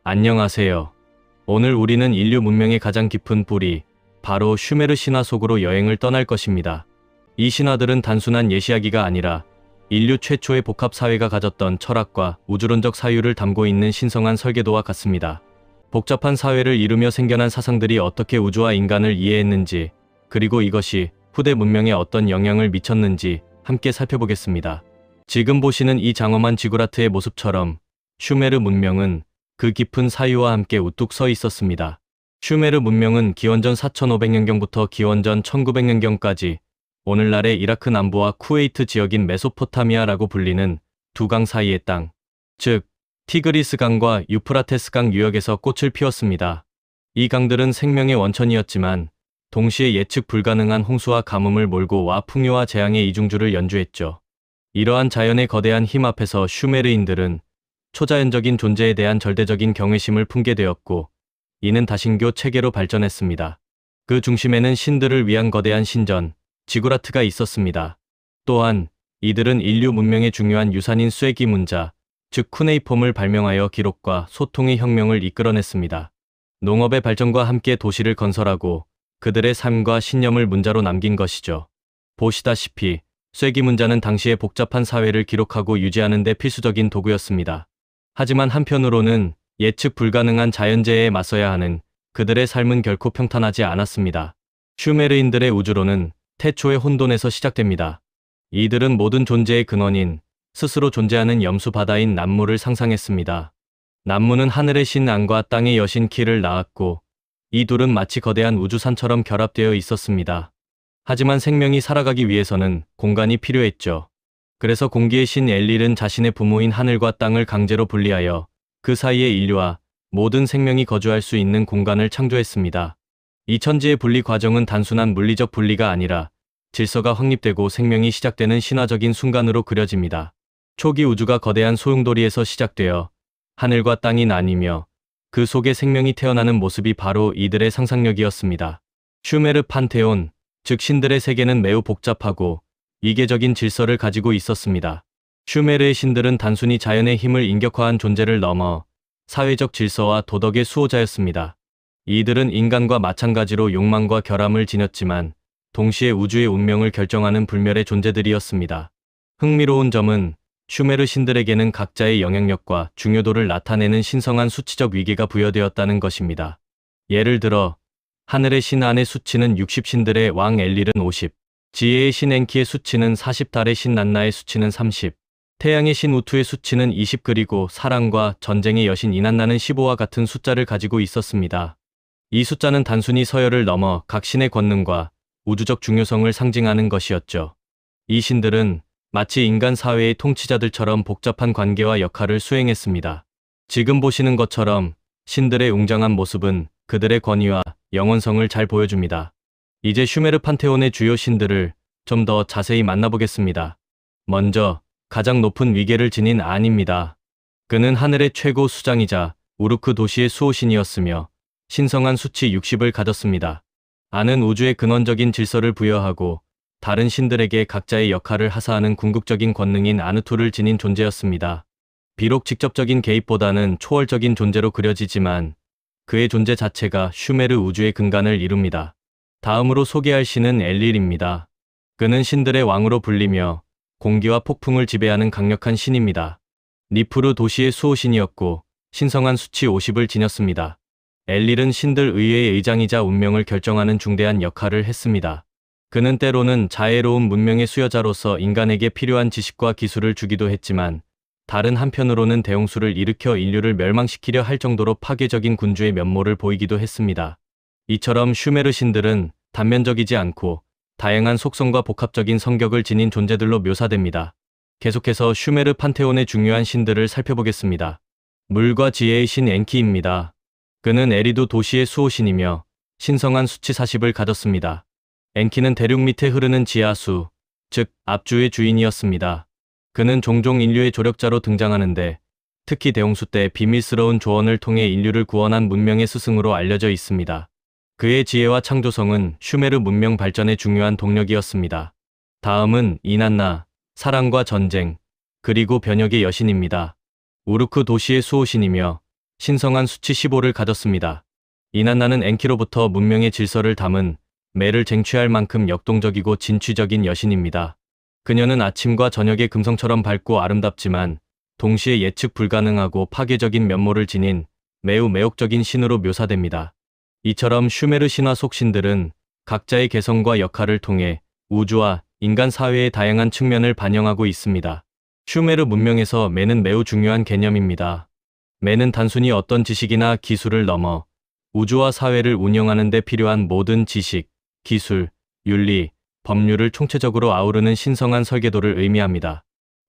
안녕하세요. 오늘 우리는 인류 문명의 가장 깊은 뿌리, 바로 슈메르 신화 속으로 여행을 떠날 것입니다. 이 신화들은 단순한 예시이야기가 아니라 인류 최초의 복합 사회가 가졌던 철학과 우주론적 사유를 담고 있는 신성한 설계도와 같습니다. 복잡한 사회를 이루며 생겨난 사상들이 어떻게 우주와 인간을 이해했는지, 그리고 이것이 후대 문명에 어떤 영향을 미쳤는지 함께 살펴보겠습니다. 지금 보시는 이 장엄한 지구라트의 모습처럼 슈메르 문명은 그 깊은 사유와 함께 우뚝 서 있었습니다. 슈메르 문명은 기원전 4500년경부터 기원전 1900년경까지 오늘날의 이라크 남부와 쿠웨이트 지역인 메소포타미아라고 불리는 두 강 사이의 땅, 즉 티그리스 강과 유프라테스 강 유역에서 꽃을 피웠습니다. 이 강들은 생명의 원천이었지만 동시에 예측 불가능한 홍수와 가뭄을 몰고 와 풍요와 재앙의 이중주를 연주했죠. 이러한 자연의 거대한 힘 앞에서 슈메르인들은 초자연적인 존재에 대한 절대적인 경외심을 품게 되었고, 이는 다신교 체계로 발전했습니다. 그 중심에는 신들을 위한 거대한 신전, 지구라트가 있었습니다. 또한 이들은 인류 문명의 중요한 유산인 쇠기 문자, 즉 쿠네이폼을 발명하여 기록과 소통의 혁명을 이끌어냈습니다. 농업의 발전과 함께 도시를 건설하고 그들의 삶과 신념을 문자로 남긴 것이죠. 보시다시피 쇠기 문자는 당시의 복잡한 사회를 기록하고 유지하는 데 필수적인 도구였습니다. 하지만 한편으로는 예측 불가능한 자연재해에 맞서야 하는 그들의 삶은 결코 평탄하지 않았습니다. 슈메르인들의 우주론은 태초의 혼돈에서 시작됩니다. 이들은 모든 존재의 근원인 스스로 존재하는 염수 바다인 남무를 상상했습니다. 남무는 하늘의 신 안과 땅의 여신 키를 낳았고, 이 둘은 마치 거대한 우주산처럼 결합되어 있었습니다. 하지만 생명이 살아가기 위해서는 공간이 필요했죠. 그래서 공기의 신 엘릴은 자신의 부모인 하늘과 땅을 강제로 분리하여 그 사이에 인류와 모든 생명이 거주할 수 있는 공간을 창조했습니다. 이 천지의 분리 과정은 단순한 물리적 분리가 아니라 질서가 확립되고 생명이 시작되는 신화적인 순간으로 그려집니다. 초기 우주가 거대한 소용돌이에서 시작되어 하늘과 땅이 나뉘며 그 속에 생명이 태어나는 모습이 바로 이들의 상상력이었습니다. 슈메르 판테온, 즉 신들의 세계는 매우 복잡하고 이계적인 질서를 가지고 있었습니다. 슈메르의 신들은 단순히 자연의 힘을 인격화한 존재를 넘어 사회적 질서와 도덕의 수호자였습니다. 이들은 인간과 마찬가지로 욕망과 결함을 지녔지만 동시에 우주의 운명을 결정하는 불멸의 존재들이었습니다. 흥미로운 점은 슈메르 신들에게는 각자의 영향력과 중요도를 나타내는 신성한 수치적 위계가 부여되었다는 것입니다. 예를 들어 하늘의 신 안의 수치는 60, 신들의 왕 엘릴은 50, 지혜의 신 엔키의 수치는 40, 달의 신 난나의 수치는 30, 태양의 신 우투의 수치는 20, 그리고 사랑과 전쟁의 여신 이난나는 15와 같은 숫자를 가지고 있었습니다. 이 숫자는 단순히 서열을 넘어 각 신의 권능과 우주적 중요성을 상징하는 것이었죠. 이 신들은 마치 인간 사회의 통치자들처럼 복잡한 관계와 역할을 수행했습니다. 지금 보시는 것처럼 신들의 웅장한 모습은 그들의 권위와 영원성을 잘 보여줍니다. 이제 슈메르 판테온의 주요 신들을 좀 더 자세히 만나보겠습니다. 먼저 가장 높은 위계를 지닌 안입니다. 그는 하늘의 최고 수장이자 우르크 도시의 수호신이었으며 신성한 수치 60을 가졌습니다. 안은 우주의 근원적인 질서를 부여하고 다른 신들에게 각자의 역할을 하사하는 궁극적인 권능인 아누투를 지닌 존재였습니다. 비록 직접적인 개입보다는 초월적인 존재로 그려지지만 그의 존재 자체가 슈메르 우주의 근간을 이룹니다. 다음으로 소개할 신은 엘릴입니다. 그는 신들의 왕으로 불리며 공기와 폭풍을 지배하는 강력한 신입니다. 니프루 도시의 수호신이었고 신성한 수치 50을 지녔습니다. 엘릴은 신들 의회의 의장이자 운명을 결정하는 중대한 역할을 했습니다. 그는 때로는 자애로운 문명의 수여자로서 인간에게 필요한 지식과 기술을 주기도 했지만, 다른 한편으로는 대홍수를 일으켜 인류를 멸망시키려 할 정도로 파괴적인 군주의 면모를 보이기도 했습니다. 이처럼 슈메르 신들은 단면적이지 않고 다양한 속성과 복합적인 성격을 지닌 존재들로 묘사됩니다. 계속해서 슈메르 판테온의 중요한 신들을 살펴보겠습니다. 물과 지혜의 신 엔키입니다. 그는 에리두 도시의 수호신이며 신성한 수치 40을 가졌습니다. 엔키는 대륙 밑에 흐르는 지하수, 즉 앞주의 주인이었습니다. 그는 종종 인류의 조력자로 등장하는데 특히 대홍수 때 비밀스러운 조언을 통해 인류를 구원한 문명의 스승으로 알려져 있습니다. 그의 지혜와 창조성은 슈메르 문명 발전의 중요한 동력이었습니다. 다음은 이난나, 사랑과 전쟁, 그리고 변혁의 여신입니다. 우르크 도시의 수호신이며 신성한 수치 15를 가졌습니다. 이난나는 엔키로부터 문명의 질서를 담은 매를 쟁취할 만큼 역동적이고 진취적인 여신입니다. 그녀는 아침과 저녁의 금성처럼 밝고 아름답지만 동시에 예측 불가능하고 파괴적인 면모를 지닌 매우 매혹적인 신으로 묘사됩니다. 이처럼 슈메르 신화 속 신들은 각자의 개성과 역할을 통해 우주와 인간 사회의 다양한 측면을 반영하고 있습니다. 슈메르 문명에서 매는 매우 중요한 개념입니다. 매는 단순히 어떤 지식이나 기술을 넘어 우주와 사회를 운영하는 데 필요한 모든 지식, 기술, 윤리, 법률을 총체적으로 아우르는 신성한 설계도를 의미합니다.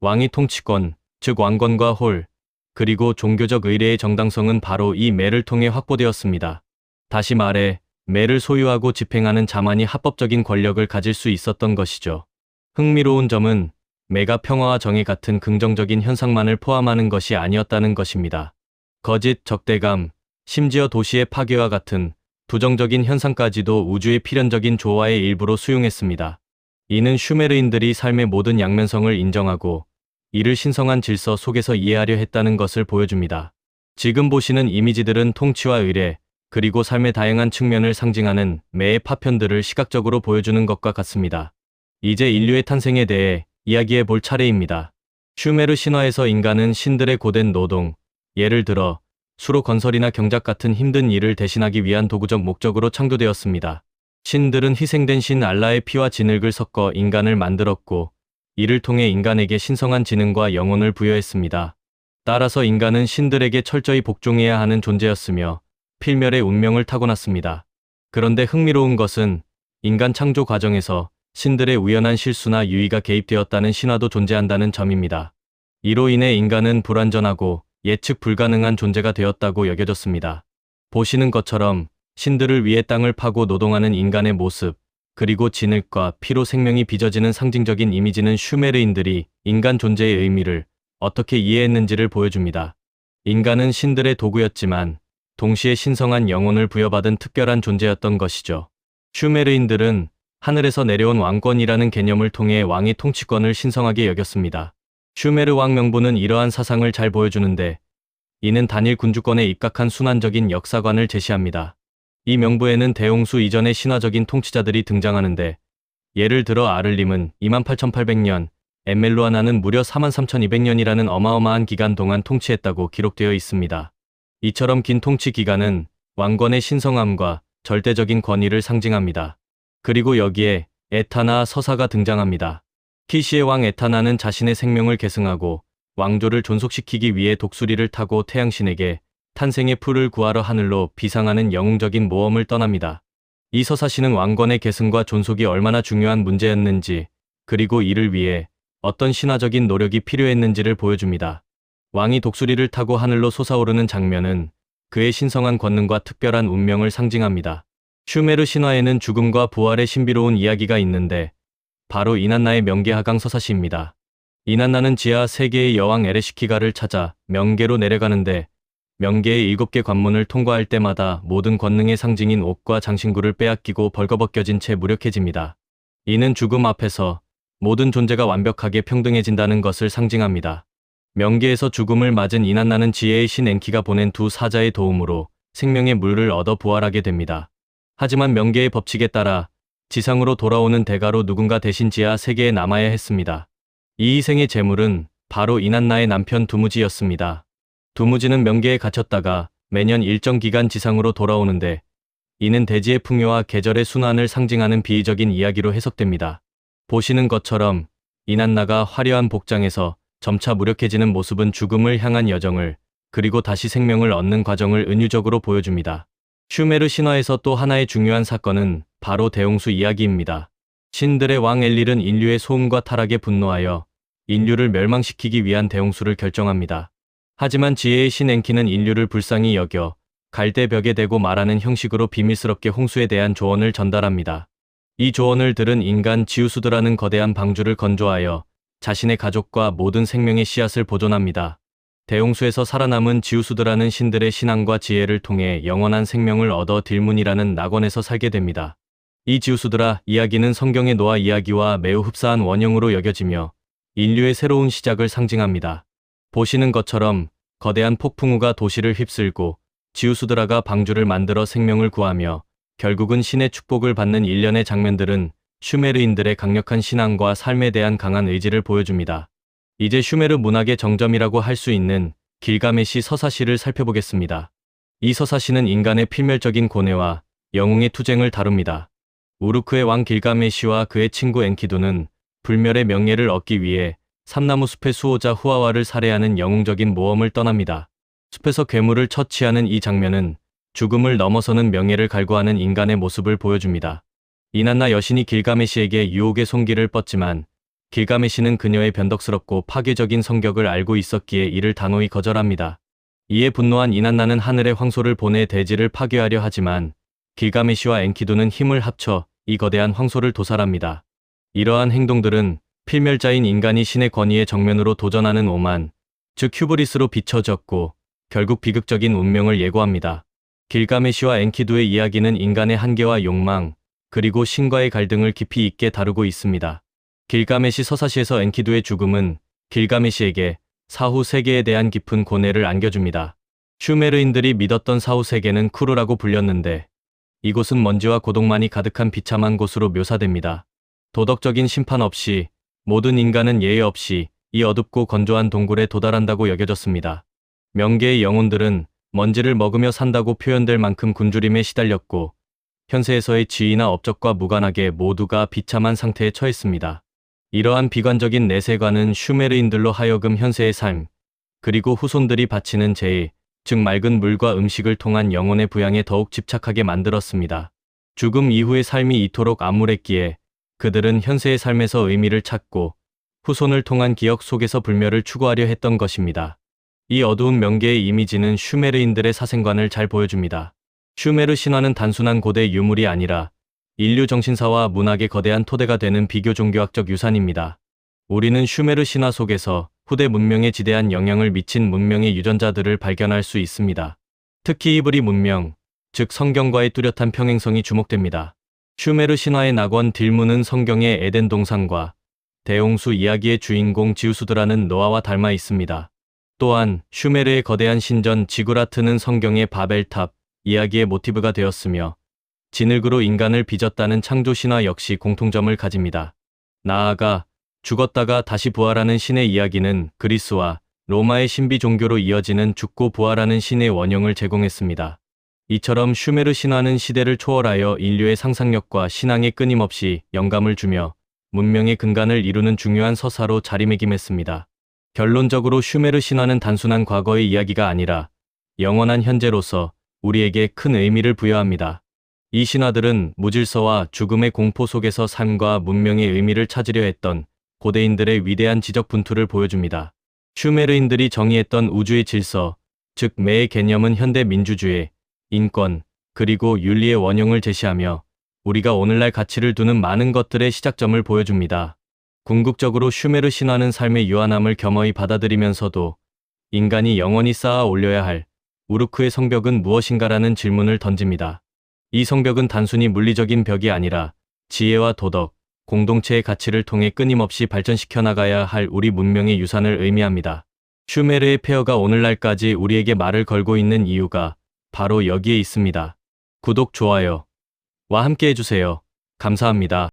왕위 통치권, 즉 왕권과 홀, 그리고 종교적 의례의 정당성은 바로 이 매를 통해 확보되었습니다. 다시 말해, 매를 소유하고 집행하는 자만이 합법적인 권력을 가질 수 있었던 것이죠. 흥미로운 점은 매가 평화와 정의 같은 긍정적인 현상만을 포함하는 것이 아니었다는 것입니다. 거짓, 적대감, 심지어 도시의 파괴와 같은 부정적인 현상까지도 우주의 필연적인 조화의 일부로 수용했습니다. 이는 슈메르인들이 삶의 모든 양면성을 인정하고 이를 신성한 질서 속에서 이해하려 했다는 것을 보여줍니다. 지금 보시는 이미지들은 통치와 의례, 그리고 삶의 다양한 측면을 상징하는 매의 파편들을 시각적으로 보여주는 것과 같습니다. 이제 인류의 탄생에 대해 이야기해 볼 차례입니다. 슈메르 신화에서 인간은 신들의 고된 노동, 예를 들어 수로 건설이나 경작 같은 힘든 일을 대신하기 위한 도구적 목적으로 창조되었습니다. 신들은 희생된 신 알라의 피와 진흙을 섞어 인간을 만들었고 이를 통해 인간에게 신성한 지능과 영혼을 부여했습니다. 따라서 인간은 신들에게 철저히 복종해야 하는 존재였으며 필멸의 운명을 타고났습니다. 그런데 흥미로운 것은 인간 창조 과정에서 신들의 우연한 실수나 유의가 개입되었다는 신화도 존재한다는 점입니다. 이로 인해 인간은 불완전하고 예측 불가능한 존재가 되었다고 여겨졌습니다. 보시는 것처럼 신들을 위해 땅을 파고 노동하는 인간의 모습, 그리고 진흙과 피로 생명이 빚어지는 상징적인 이미지는 슈메르인들이 인간 존재의 의미를 어떻게 이해했는지를 보여줍니다. 인간은 신들의 도구였지만 동시에 신성한 영혼을 부여받은 특별한 존재였던 것이죠. 슈메르인들은 하늘에서 내려온 왕권이라는 개념을 통해 왕의 통치권을 신성하게 여겼습니다. 슈메르 왕 명부는 이러한 사상을 잘 보여주는데 이는 단일 군주권에 입각한 순환적인 역사관을 제시합니다. 이 명부에는 대홍수 이전의 신화적인 통치자들이 등장하는데 예를 들어 아를림은 28,800년, 엠멜루아나는 무려 43,200년이라는 어마어마한 기간 동안 통치했다고 기록되어 있습니다. 이처럼 긴 통치 기간은 왕권의 신성함과 절대적인 권위를 상징합니다. 그리고 여기에 에타나 서사가 등장합니다. 키시의 왕 에타나는 자신의 생명을 계승하고 왕조를 존속시키기 위해 독수리를 타고 태양신에게 탄생의 풀을 구하러 하늘로 비상하는 영웅적인 모험을 떠납니다. 이 서사시는 왕권의 계승과 존속이 얼마나 중요한 문제였는지, 그리고 이를 위해 어떤 신화적인 노력이 필요했는지를 보여줍니다. 왕이 독수리를 타고 하늘로 솟아오르는 장면은 그의 신성한 권능과 특별한 운명을 상징합니다. 슈메르 신화에는 죽음과 부활의 신비로운 이야기가 있는데 바로 이난나의 명계하강 서사시입니다. 이난나는 지하 세계의 여왕 에레시키가를 찾아 명계로 내려가는데 명계의 7개 관문을 통과할 때마다 모든 권능의 상징인 옷과 장신구를 빼앗기고 벌거벗겨진 채 무력해집니다. 이는 죽음 앞에서 모든 존재가 완벽하게 평등해진다는 것을 상징합니다. 명계에서 죽음을 맞은 이난나는 지혜의 신 엔키가 보낸 두 사자의 도움으로 생명의 물을 얻어 부활하게 됩니다. 하지만 명계의 법칙에 따라 지상으로 돌아오는 대가로 누군가 대신 지하 세계에 남아야 했습니다. 이 희생의 제물은 바로 이난나의 남편 두무지였습니다. 두무지는 명계에 갇혔다가 매년 일정 기간 지상으로 돌아오는데 이는 대지의 풍요와 계절의 순환을 상징하는 비유적인 이야기로 해석됩니다. 보시는 것처럼 이난나가 화려한 복장에서 점차 무력해지는 모습은 죽음을 향한 여정을, 그리고 다시 생명을 얻는 과정을 은유적으로 보여줍니다. 슈메르 신화에서 또 하나의 중요한 사건은 바로 대홍수 이야기입니다. 신들의 왕 엘릴은 인류의 소음과 타락에 분노하여 인류를 멸망시키기 위한 대홍수를 결정합니다. 하지만 지혜의 신 엔키는 인류를 불쌍히 여겨 갈대벽에 대고 말하는 형식으로 비밀스럽게 홍수에 대한 조언을 전달합니다. 이 조언을 들은 인간 지우스드라는 거대한 방주를 건조하여 자신의 가족과 모든 생명의 씨앗을 보존합니다. 대홍수에서 살아남은 지우스드라는 신들의 신앙과 지혜를 통해 영원한 생명을 얻어 딜문이라는 낙원에서 살게 됩니다. 이 지우스드라 이야기는 성경의 노아 이야기와 매우 흡사한 원형으로 여겨지며 인류의 새로운 시작을 상징합니다. 보시는 것처럼 거대한 폭풍우가 도시를 휩쓸고 지우스드라가 방주를 만들어 생명을 구하며 결국은 신의 축복을 받는 일련의 장면들은 슈메르인들의 강력한 신앙과 삶에 대한 강한 의지를 보여줍니다. 이제 슈메르 문학의 정점이라고 할 수 있는 길가메시 서사시를 살펴보겠습니다. 이 서사시는 인간의 필멸적인 고뇌와 영웅의 투쟁을 다룹니다. 우르크의 왕 길가메시와 그의 친구 엔키두는 불멸의 명예를 얻기 위해 삼나무 숲의 수호자 후아와를 살해하는 영웅적인 모험을 떠납니다. 숲에서 괴물을 처치하는 이 장면은 죽음을 넘어서는 명예를 갈구하는 인간의 모습을 보여줍니다. 이난나 여신이 길가메시에게 유혹의 손길을 뻗지만 길가메시는 그녀의 변덕스럽고 파괴적인 성격을 알고 있었기에 이를 단호히 거절합니다. 이에 분노한 이난나는 하늘의 황소를 보내 대지를 파괴하려 하지만 길가메시와 엔키두는 힘을 합쳐 이 거대한 황소를 도살합니다. 이러한 행동들은 필멸자인 인간이 신의 권위에 정면으로 도전하는 오만, 즉 휴브리스로 비춰졌고 결국 비극적인 운명을 예고합니다. 길가메시와 엔키두의 이야기는 인간의 한계와 욕망, 그리고 신과의 갈등을 깊이 있게 다루고 있습니다. 길가메시 서사시에서 엔키두의 죽음은 길가메시에게 사후 세계에 대한 깊은 고뇌를 안겨줍니다. 슈메르인들이 믿었던 사후 세계는 쿠르라고 불렸는데 이곳은 먼지와 고독만이 가득한 비참한 곳으로 묘사됩니다. 도덕적인 심판 없이 모든 인간은 예외 없이 이 어둡고 건조한 동굴에 도달한다고 여겨졌습니다. 명계의 영혼들은 먼지를 먹으며 산다고 표현될 만큼 굶주림에 시달렸고 현세에서의 지위나 업적과 무관하게 모두가 비참한 상태에 처했습니다. 이러한 비관적인 내세관은 슈메르인들로 하여금 현세의 삶, 그리고 후손들이 바치는 제의, 즉 맑은 물과 음식을 통한 영혼의 부양에 더욱 집착하게 만들었습니다. 죽음 이후의 삶이 이토록 암울했기에 그들은 현세의 삶에서 의미를 찾고 후손을 통한 기억 속에서 불멸을 추구하려 했던 것입니다. 이 어두운 명계의 이미지는 슈메르인들의 사생관을 잘 보여줍니다. 슈메르 신화는 단순한 고대 유물이 아니라 인류 정신사와 문학의 거대한 토대가 되는 비교 종교학적 유산입니다. 우리는 슈메르 신화 속에서 후대 문명에 지대한 영향을 미친 문명의 유전자들을 발견할 수 있습니다. 특히 이브리 문명, 즉 성경과의 뚜렷한 평행성이 주목됩니다. 슈메르 신화의 낙원 딜문은 성경의 에덴 동산과 대홍수 이야기의 주인공 지우스드라는 노아와 닮아 있습니다. 또한 슈메르의 거대한 신전 지구라트는 성경의 바벨탑 이야기의 모티브가 되었으며 진흙으로 인간을 빚었다는 창조 신화 역시 공통점을 가집니다. 나아가 죽었다가 다시 부활하는 신의 이야기는 그리스와 로마의 신비 종교로 이어지는 죽고 부활하는 신의 원형을 제공했습니다. 이처럼 슈메르 신화는 시대를 초월하여 인류의 상상력과 신앙에 끊임없이 영감을 주며 문명의 근간을 이루는 중요한 서사로 자리매김했습니다. 결론적으로 슈메르 신화는 단순한 과거의 이야기가 아니라 영원한 현재로서 우리에게 큰 의미를 부여합니다. 이 신화들은 무질서와 죽음의 공포 속에서 삶과 문명의 의미를 찾으려 했던 고대인들의 위대한 지적 분투를 보여줍니다. 슈메르인들이 정의했던 우주의 질서, 즉 매의 개념은 현대 민주주의, 인권, 그리고 윤리의 원형을 제시하며 우리가 오늘날 가치를 두는 많은 것들의 시작점을 보여줍니다. 궁극적으로 슈메르 신화는 삶의 유한함을 겸허히 받아들이면서도 인간이 영원히 쌓아 올려야 할 우르크의 성벽은 무엇인가라는 질문을 던집니다. 이 성벽은 단순히 물리적인 벽이 아니라 지혜와 도덕, 공동체의 가치를 통해 끊임없이 발전시켜 나가야 할 우리 문명의 유산을 의미합니다. 슈메르의 폐허가 오늘날까지 우리에게 말을 걸고 있는 이유가 바로 여기에 있습니다. 구독, 좋아요와 함께 해주세요. 감사합니다.